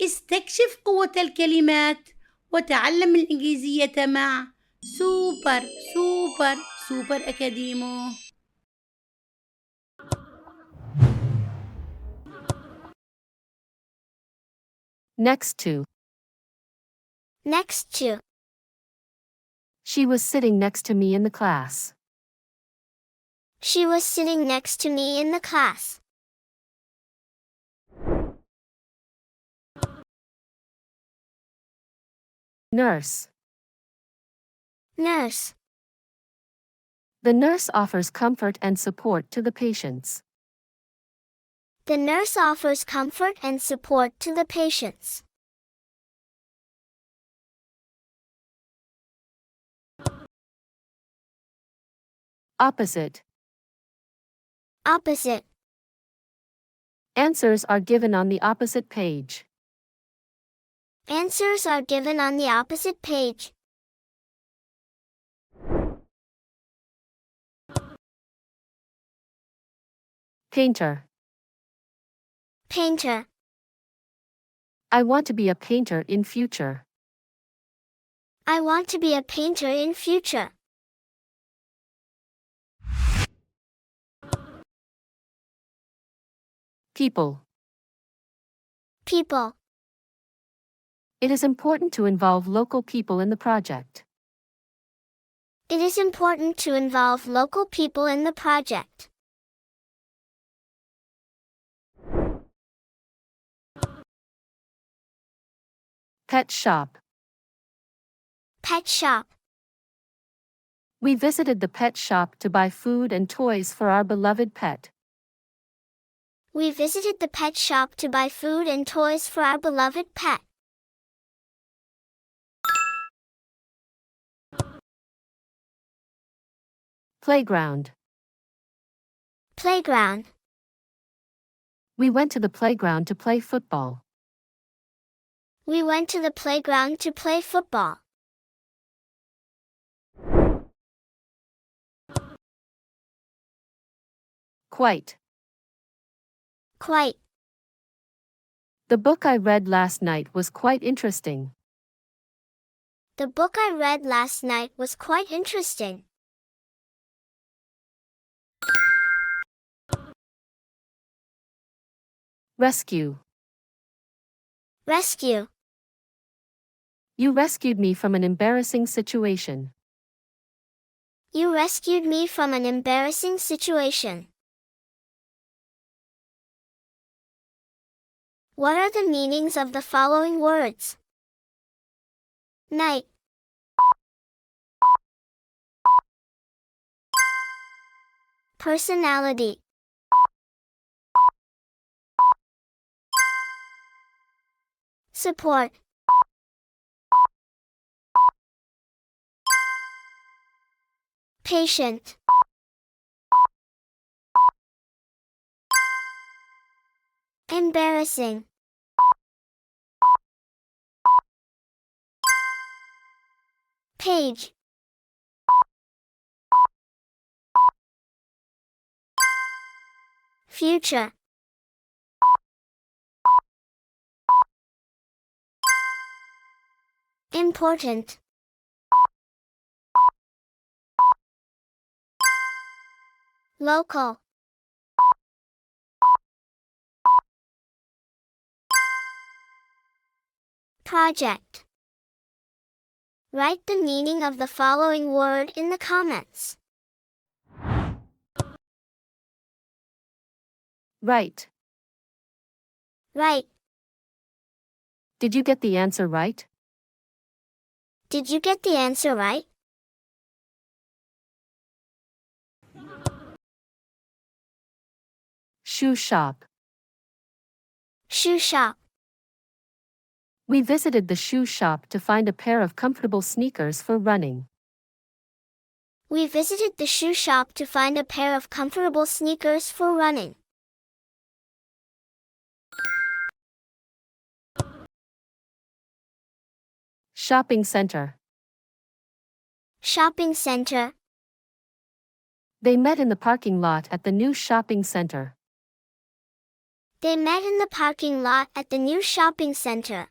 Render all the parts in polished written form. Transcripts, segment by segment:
استكشف قوة الكلمات وتعلم الإنجليزية مع سوبر سوبر سوبر أكاديمو. Next to. Next to. She was sitting next to me in the class. She was sitting next to me in the class. Nurse. Nurse. The nurse offers comfort and support to the patients. The nurse offers comfort and support to the patients. Opposite. Opposite. Answers are given on the opposite page. Answers are given on the opposite page. Painter. Painter. I want to be a painter in future. I want to be a painter in future. People. People. It is important to involve local people in the project. It is important to involve local people in the project. Pet shop. Pet shop. We visited the pet shop to buy food and toys for our beloved pet. We visited the pet shop to buy food and toys for our beloved pet. Playground. Playground. We went to the playground to play football. We went to the playground to play football. Quite. Quite. The book I read last night was quite interesting. The book I read last night was quite interesting. Rescue. Rescue. You rescued me from an embarrassing situation. You rescued me from an embarrassing situation. What are the meanings of the following words? Night. Personality. Support. Patient. Embarrassing. Page. Future. Important. Local. Project. Write the meaning of the following word in the comments. Right. Right. Did you get the answer right? Did you get the answer right? Shoe shop. Shoe shop. We visited the shoe shop to find a pair of comfortable sneakers for running. We visited the shoe shop to find a pair of comfortable sneakers for running. Shopping center. Shopping center. They met in the parking lot at the new shopping center. They met in the parking lot at the new shopping center.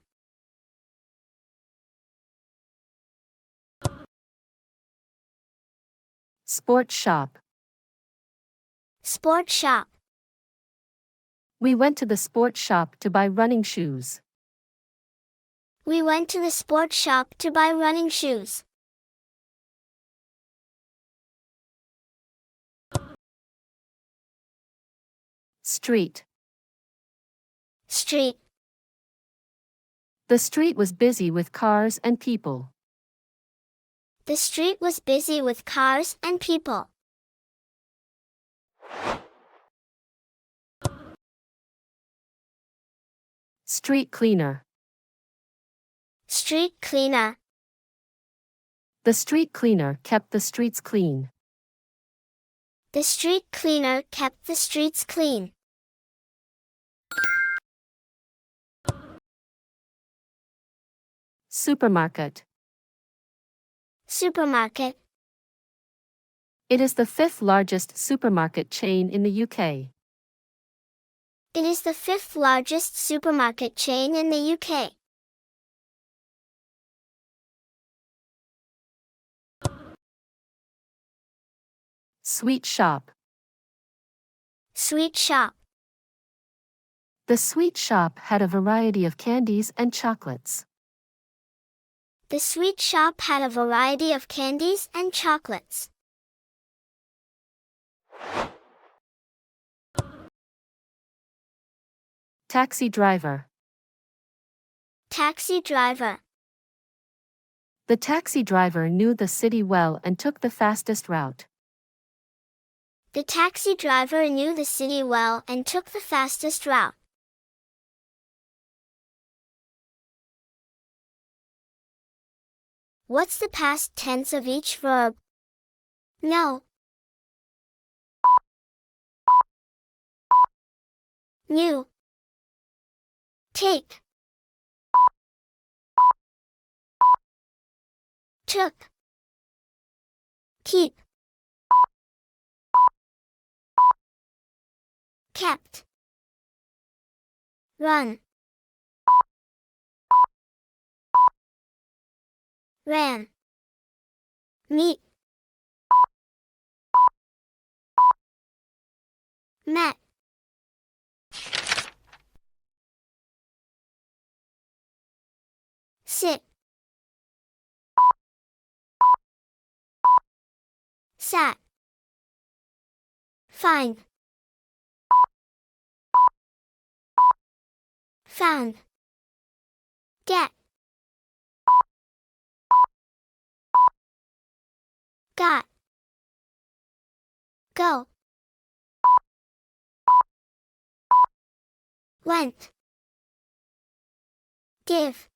Sport shop. Sport shop. We went to the sport shop to buy running shoes. We went to the sport shop to buy running shoes. Street. Street. The street was busy with cars and people. The street was busy with cars and people. Street cleaner. Street cleaner. The street cleaner kept the streets clean. The street cleaner kept the streets clean. Supermarket. Supermarket. It is the fifth largest supermarket chain in the UK. It is the fifth largest supermarket chain in the UK. Sweet shop. Sweet shop. The sweet shop had a variety of candies and chocolates. The sweet shop had a variety of candies and chocolates. Taxi driver. Taxi driver. The taxi driver knew the city well and took the fastest route. The taxi driver knew the city well and took the fastest route. What's the past tense of each verb? Know. Knew. Take. Took. Keep. Kept. Run. Ran. Meet. Met. Sit. Sat. Find. Found. Get. Got. Go. Went. Give.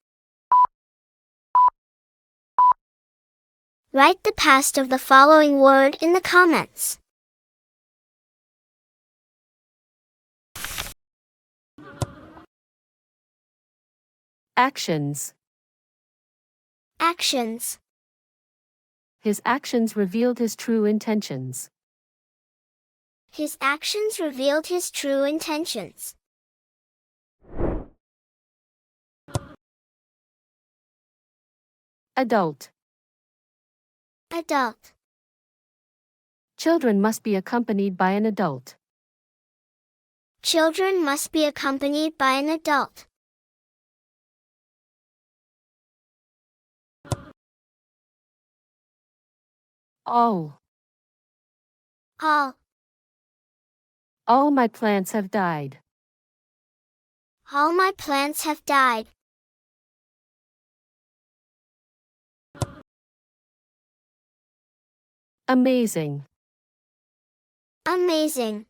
Write the past of the following word in the comments. Actions. Actions. His actions revealed his true intentions. His actions revealed his true intentions. Adult. Adult. Children must be accompanied by an adult. Children must be accompanied by an adult. All. All. All my plants have died. All my plants have died. Amazing. Amazing.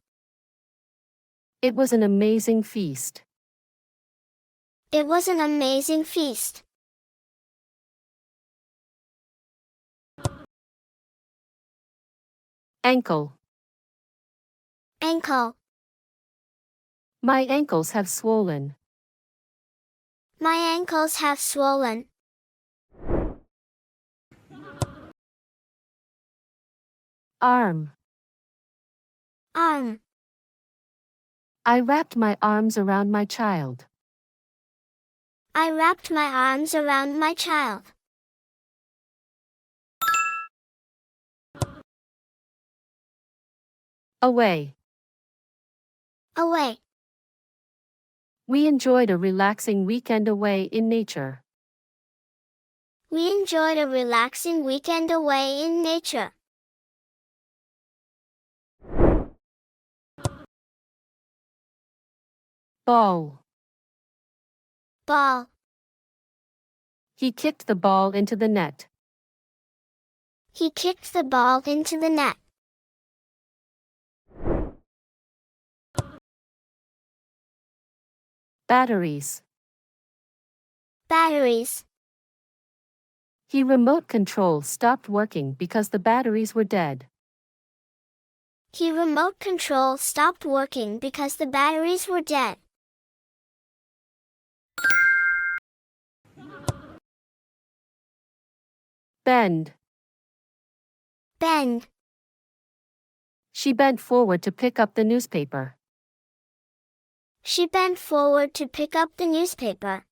It was an amazing feast. It was an amazing feast. Ankle. Ankle. My ankles have swollen. My ankles have swollen. Arm. Arm. I wrapped my arms around my child. I wrapped my arms around my child. Away. Away. We enjoyed a relaxing weekend away in nature. We enjoyed a relaxing weekend away in nature. Ball. Ball. He kicked the ball into the net. He kicked the ball into the net. Batteries. Batteries. He remote control stopped working because the batteries were dead. He remote control stopped working because the batteries were dead. Bend. Bend. She bent forward to pick up the newspaper. She bent forward to pick up the newspaper.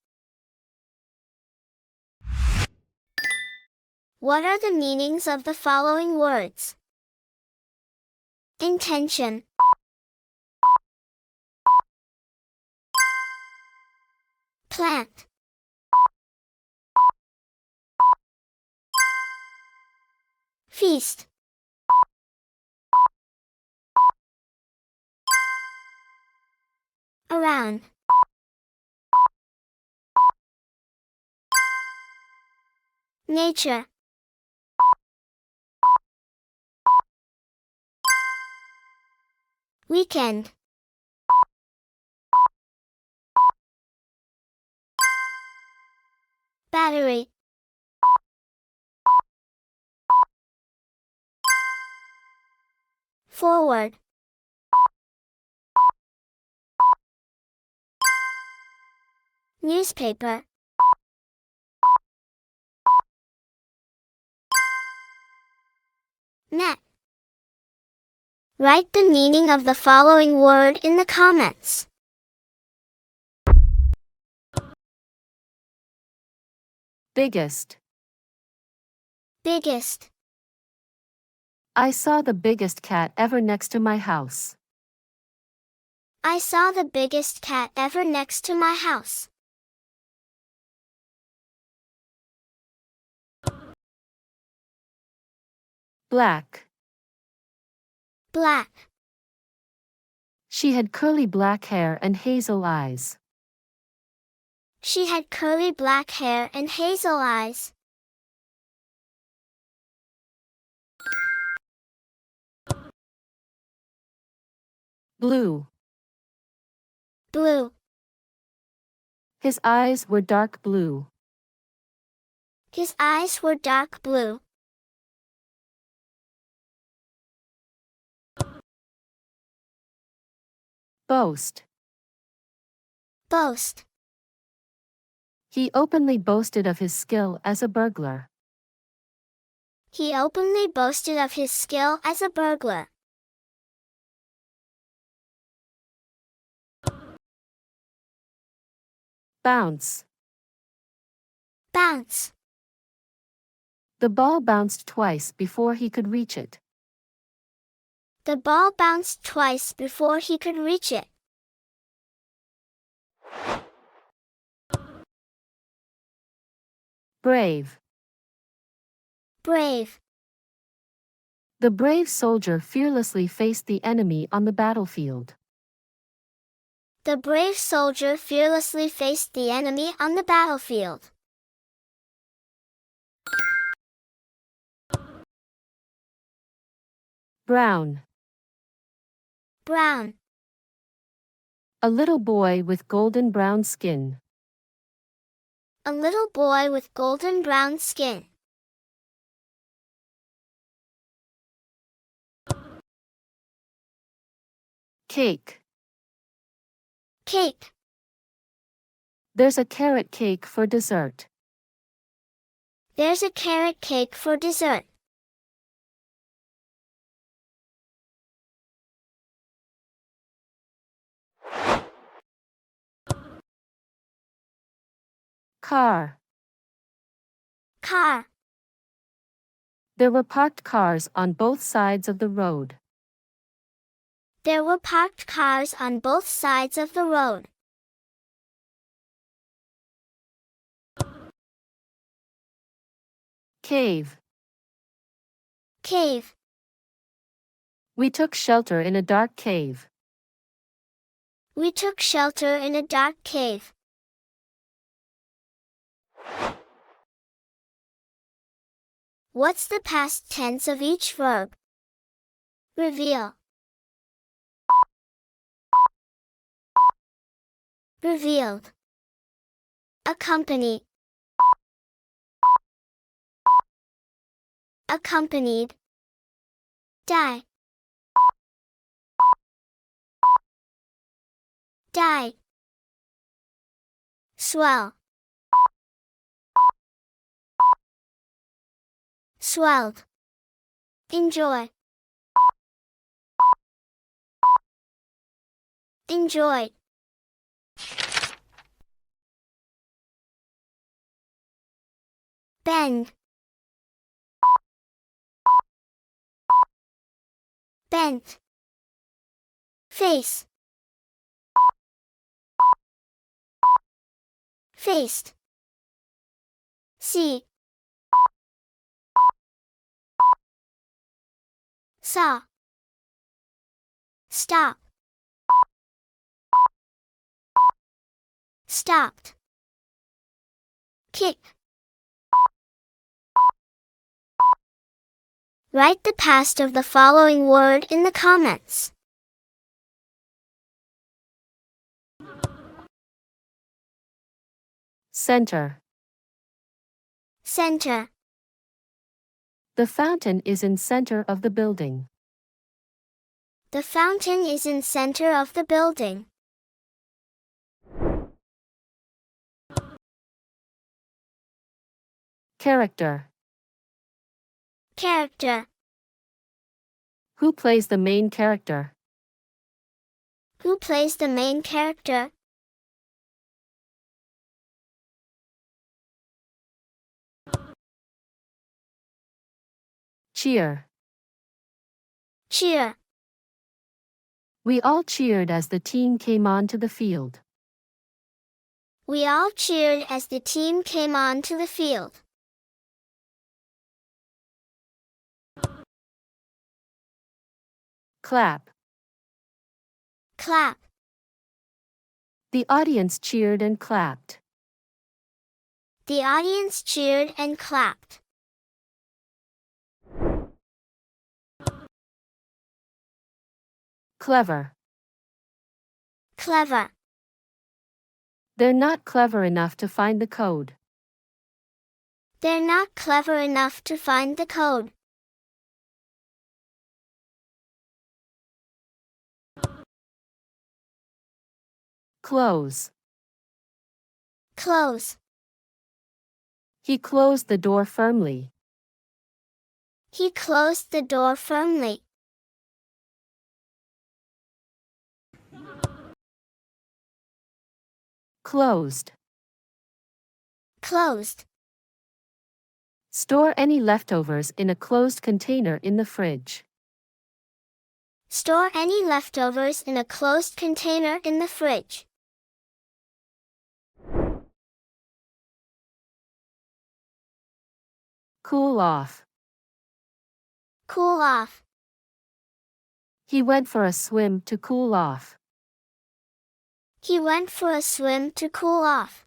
What are the meanings of the following words? Intention. Plant. Feast. Around. Nature. Weekend. Battery. Forward. Newspaper. Net. Write the meaning of the following word in the comments. Biggest. Biggest. I saw the biggest cat ever next to my house. I saw the biggest cat ever next to my house. Black. Black. She had curly black hair and hazel eyes. She had curly black hair and hazel eyes. Blue. Blue. His eyes were dark blue. His eyes were dark blue. Boast. Boast. He openly boasted of his skill as a burglar. He openly boasted of his skill as a burglar. Bounce. Bounce. The ball bounced twice before he could reach it. The ball bounced twice before he could reach it. Brave. Brave. The brave soldier fearlessly faced the enemy on the battlefield. The brave soldier fearlessly faced the enemy on the battlefield. Brown. Brown. A little boy with golden brown skin. A little boy with golden brown skin. Cake. Cake. There's a carrot cake for dessert. There's a carrot cake for dessert. Car. Car. There were parked cars on both sides of the road. There were parked cars on both sides of the road. Cave. Cave. We took shelter in a dark cave. We took shelter in a dark cave. What's the past tense of each verb? Reveal. Revealed. Accompany. Accompanied. Die. Die. Swell. Swelled. Enjoy. Enjoyed. Bend. Bent. Face. Faced. See. Saw. Stop. Stopped. Kick. Write the past of the following word in the comments. Center. Center. The fountain is in center of the building. The fountain is in center of the building. Character. Character. Who plays the main character? Who plays the main character? Cheer. Cheer. We all cheered as the team came onto the field. We all cheered as the team came onto the field. Clap. Clap. The audience cheered and clapped. The audience cheered and clapped. Clever. Clever. They're not clever enough to find the code. They're not clever enough to find the code. Close. Close. He closed the door firmly. He closed the door firmly. Closed. Closed. Store any leftovers in a closed container in the fridge. Store any leftovers in a closed container in the fridge. Cool off. Cool off. He went for a swim to cool off. He went for a swim to cool off.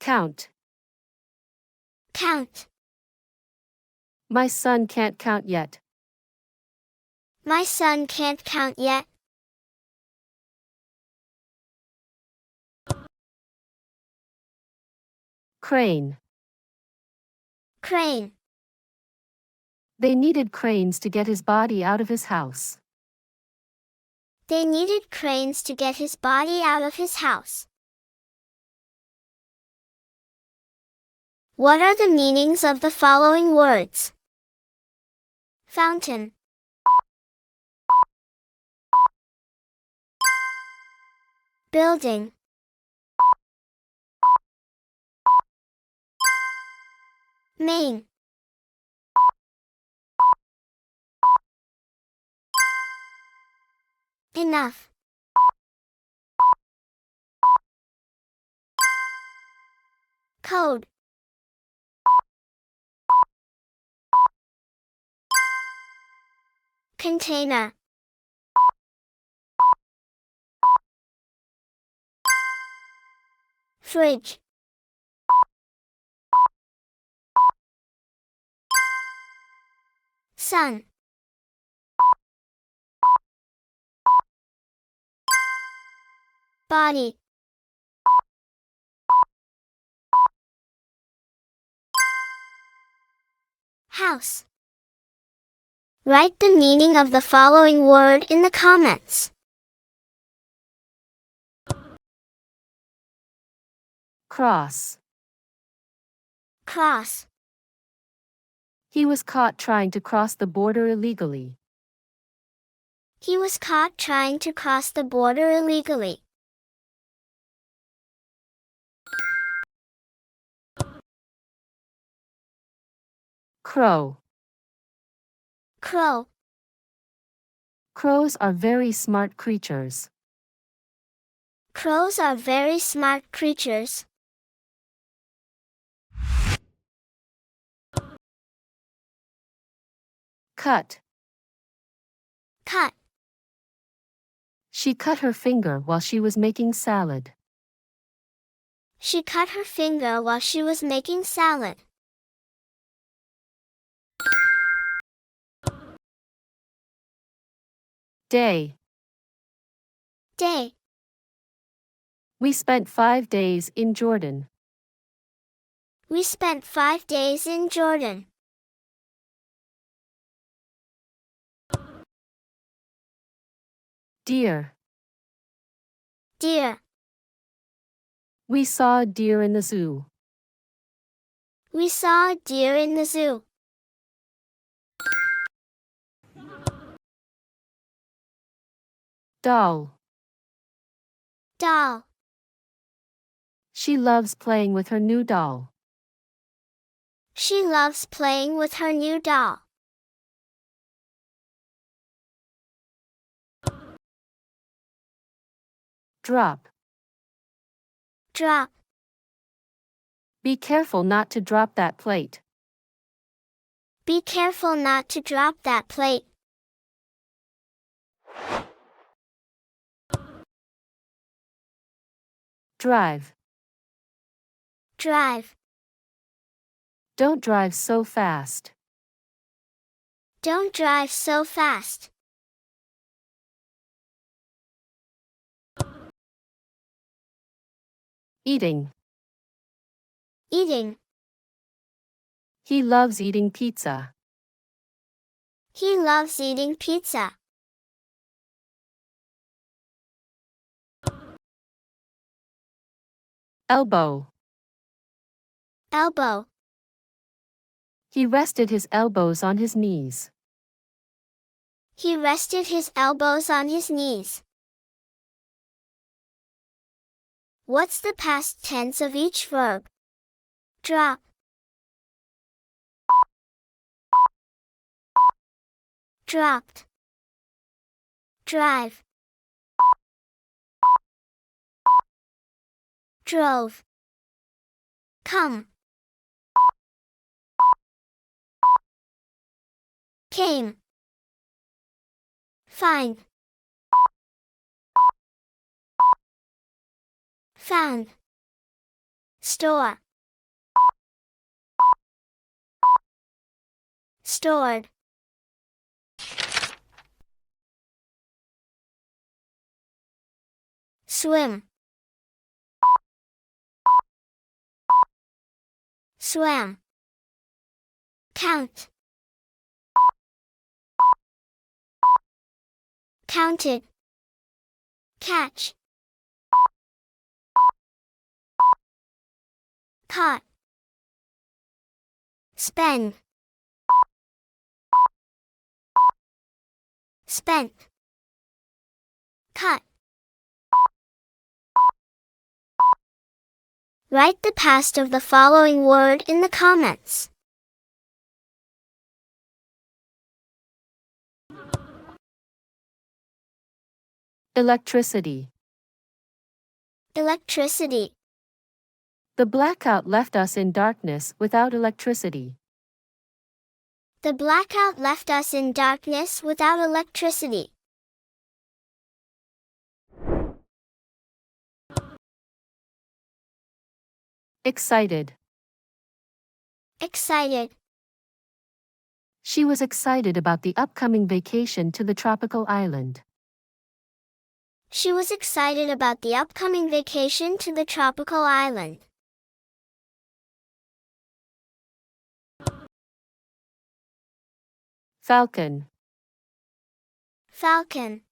Count. Count. My son can't count yet. My son can't count yet. Crane. Crane. They needed cranes to get his body out of his house. They needed cranes to get his body out of his house. What are the meanings of the following words? fountain, building, main, enough, code, container, fridge, sun, body, house. Write the meaning of the following word in the comments. Cross. Cross, He was caught trying to cross the border illegally. he was caught trying to cross the border illegally. Crow. Crow, Crows are very smart creatures. crows are very smart creatures. Cut. Cut, She cut her finger while she was making salad. she cut her finger while she was making salad. Day. Day, We spent 5 days in Jordan. we spent 5 days in Jordan. Deer. Deer, We saw a deer in the zoo. we saw a deer in the zoo. Doll. Doll, She loves playing with her new doll. she loves playing with her new doll. Drop. Drop, Be careful not to drop that plate. be careful not to drop that plate. Drive. Drive, Don't drive so fast. don't drive so fast. Eating. Eating, He loves eating pizza. he loves eating pizza. Elbow. Elbow, He rested his elbows on his knees. he rested his elbows on his knees. What's the past tense of each verb? Drop, dropped, drive, drove, come, came, find, found, store, stored, swim, swam, count, counted, catch, caught, spend, spent, cut. Write the past of the following word in the comments. Electricity. Electricity. The blackout left us in darkness without electricity. The blackout left us in darkness without electricity. Excited. Excited. She was excited about the upcoming vacation to the tropical island. She was excited about the upcoming vacation to the tropical island. Falcon. Falcon.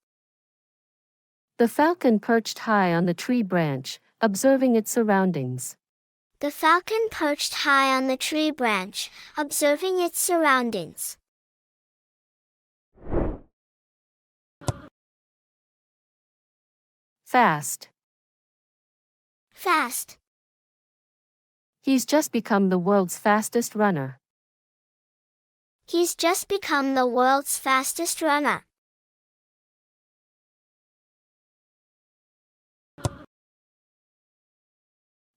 The falcon perched high on the tree branch, observing its surroundings. The falcon perched high on the tree branch, observing its surroundings. Fast. Fast. He's just become the world's fastest runner. He's just become the world's fastest runner.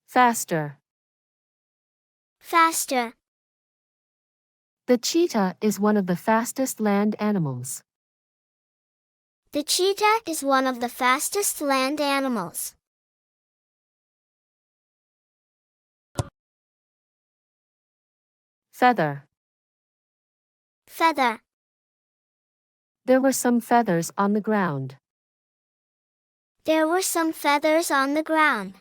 Faster. Faster. The cheetah is one of the fastest land animals. The cheetah is one of the fastest land animals. Feather. Feather. There were some feathers on the ground. There were some feathers on the ground.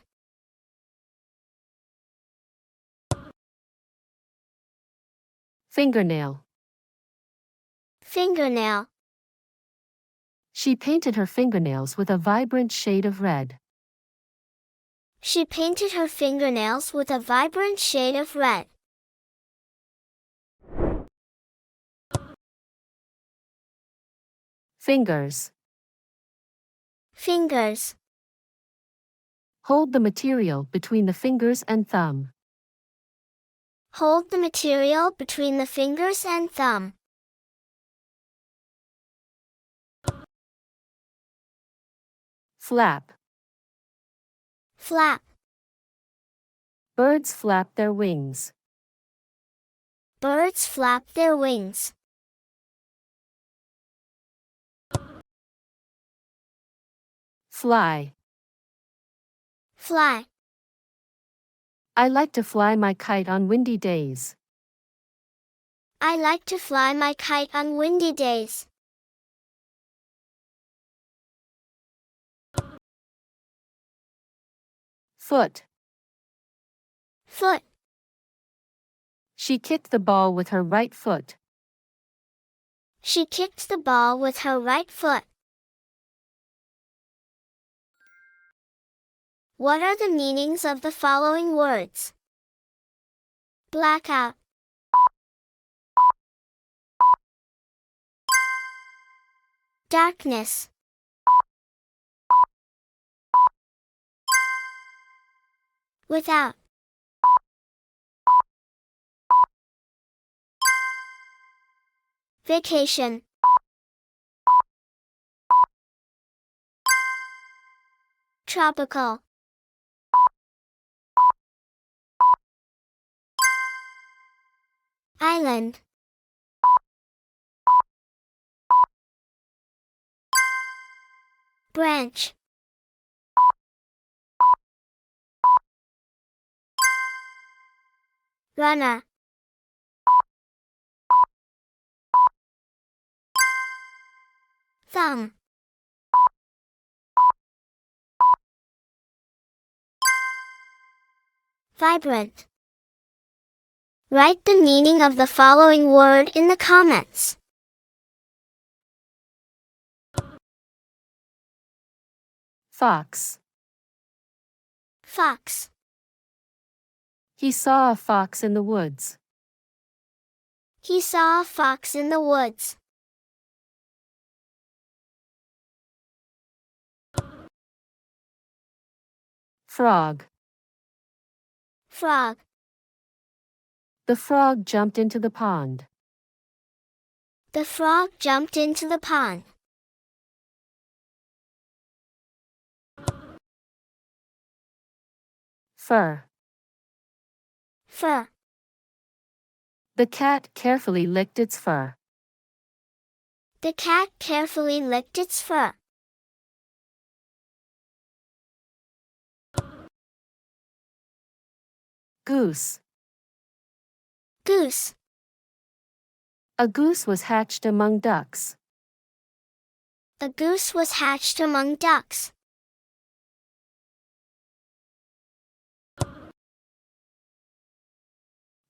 Fingernail. Fingernail. She painted her fingernails with a vibrant shade of red. She painted her fingernails with a vibrant shade of red. Fingers. Fingers. Hold the material between the fingers and thumb. Hold the material between the fingers and thumb. Flap. Flap. Birds flap their wings. Birds flap their wings. Fly. Fly. I like to fly my kite on windy days. I like to fly my kite on windy days. Foot. Foot. She kicked the ball with her right foot. She kicked the ball with her right foot. What are the meanings of the following words? Blackout. Darkness. Without. Vacation. Tropical. Island. Branch. Runner. Thumb. Vibrant. Write the meaning of the following word in the comments. Fox. Fox. He saw a fox in the woods. He saw a fox in the woods. Frog. Frog. The frog jumped into the pond. The frog jumped into the pond. Fur. Fur. The cat carefully licked its fur. The cat carefully licked its fur. Goose. Goose. A goose was hatched among ducks. A goose was hatched among ducks.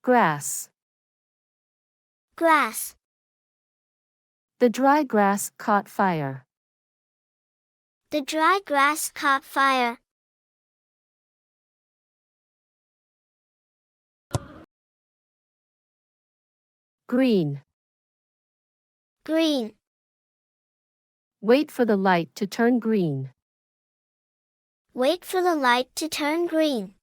Grass. Grass. The dry grass caught fire. The dry grass caught fire. Green. Green. Wait for the light to turn green. Wait for the light to turn green.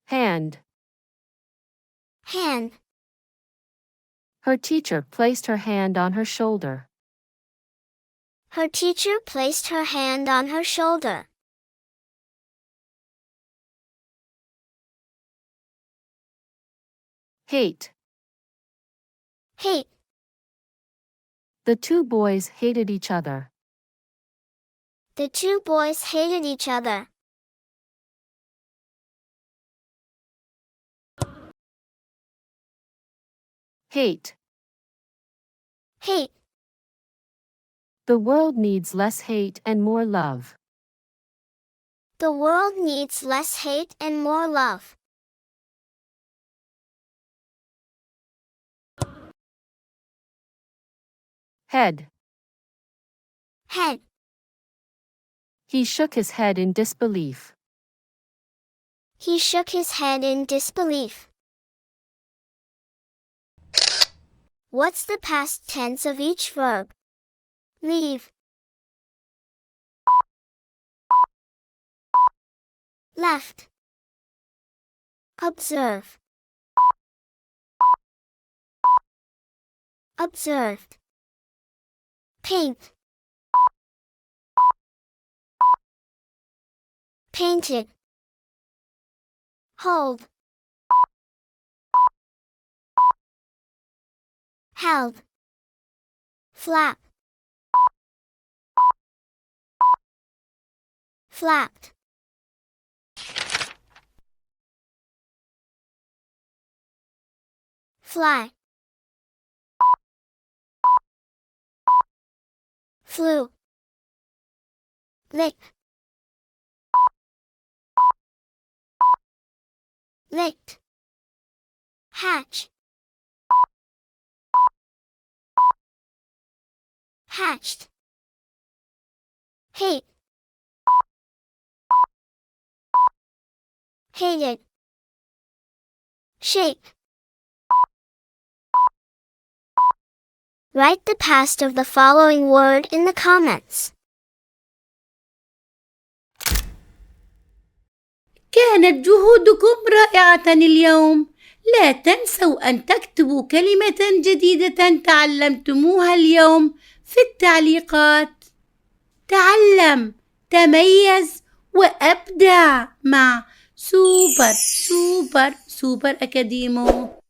Hand. Hand. Her teacher placed her hand on her shoulder. Her teacher placed her hand on her shoulder. Hate. Hate. The two boys hated each other. The two boys hated each other. Hate. Hate. The world needs less hate and more love. The world needs less hate and more love. Head. Head. He shook his head in disbelief. He shook his head in disbelief. What's the past tense of each verb? Leave. Left. Observe. Observed. Paint. Painted. Hold. Held. Flap. Flapped. Fly. Flew. Lick. Licked. Hatch. Hatched. Hate. Hated. Shape. Write the past of the following word in the comments. كانت جهودكم رائعة اليوم. لا تنسوا أن تكتبوا كلمة جديدة تعلمتموها اليوم في التعليقات. تعلم، تميز وأبدع مع سوبر أكاديمو.